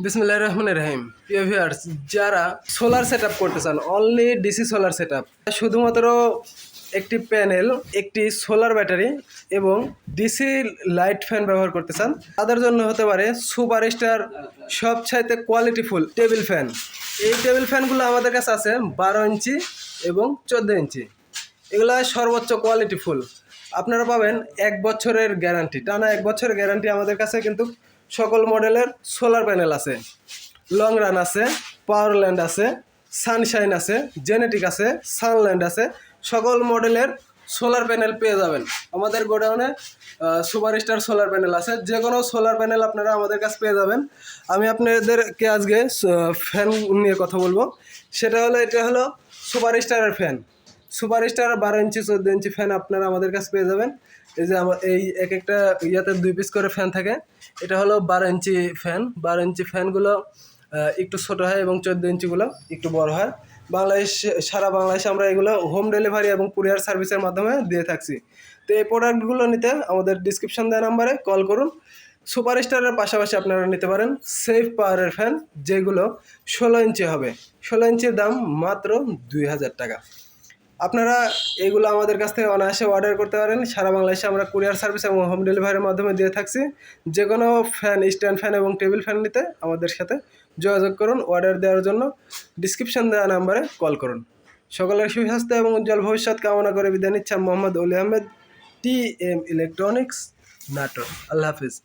বিসমিল্লাহির রহমানির রহিম। প্রিয় ভিউয়ার্স, যারা সোলার সেটআপ করতে চান, অনলি ডিসি সোলার সেটআপ, শুধুমাত্র একটি প্যানেল, একটি সোলার ব্যাটারি এবং ডিসি লাইট ফ্যান ব্যবহার করতে চান, তাদের জন্য হতে পারে সুপারস্টার সবচাইতে কোয়ালিটিফুল টেবিল ফ্যান। এই টেবিল ফ্যানগুলো আমাদের কাছে আছে 12 ইঞ্চি এবং 14 ইঞ্চি। এগুলা সর্বোচ্চ কোয়ালিটিফুল। আপনারা পাবেন 1 বছরের গ্যারান্টি, টানা 1 বছরের গ্যারান্টি। আমাদের কাছে কিন্তু সকল মডেলের সোলার প্যানেল আছে, লং রান আছে, পাওয়ারল্যান্ড আছে, সানশাইন আছে, জেনেটিক আছে, সানল্যান্ড আছে। সকল মডেলের সোলার প্যানেল পেয়ে যাবেন আমাদের গোডাউনে। সুপারস্টার সোলার প্যানেল আছে, যে কোনো সোলার প্যানেল আপনারা আমাদের কাছে পেয়ে যাবেন। আমি আপনাদেরকে আজকে ফ্যান নিয়ে কথা বলবো। এটা হলো সুপারস্টারের ফ্যান। সুপারস্টার 12 ইঞ্চি 14 ইঞ্চি ফ্যান আপনারা আমাদের কাছে পেয়ে যাবেন। এই যে এই এক একটা ইয়াতে 2 পিস করে ফ্যান থাকে। এটা হলো 12 ইঞ্চি ফ্যান। 12 ইঞ্চি ফ্যানগুলো একটু ছোটো হয় এবং 14 ইঞ্চিগুলো একটু বড় হয়। সারা বাংলাদেশে আমরা এগুলো হোম ডেলিভারি এবং কুরিয়ার সার্ভিসের মাধ্যমে দিয়ে থাকছি। তো এই প্রোডাক্টগুলো নিতে আমাদের ডিসক্রিপশন দেওয়া নাম্বারে কল করুন। সুপারস্টারের পাশাপাশি আপনারা নিতে পারেন সেফ পাওয়ারের ফ্যান, যেগুলো 16 ইঞ্চি হবে। 16 ইঞ্চির দাম মাত্র 2000 টাকা। আপনারা এগুলো আমাদের কাছ থেকে অনায়াসে অর্ডার করতে পারেন। সারা বাংলাদেশে আমরা কুরিয়ার সার্ভিস এবং হোম ডেলিভারির মাধ্যমে দিয়ে থাকছি। যে কোনো ফ্যান, স্ট্যান্ড ফ্যান এবং টেবিল ফ্যান নিতে আমাদের সাথে যোগাযোগ করুন। অর্ডার দেওয়ার জন্য ডিসক্রিপশন দেওয়া নাম্বারে কল করুন। সকলের সুস্বাস্থ্য এবং উজ্জ্বল ভবিষ্যৎ কামনা করে বিদায় নিচ্ছি মোহাম্মদ অলি আহমেদ, TM ইলেকট্রনিক্স, নাটোর। আল্লাহ হাফিজ।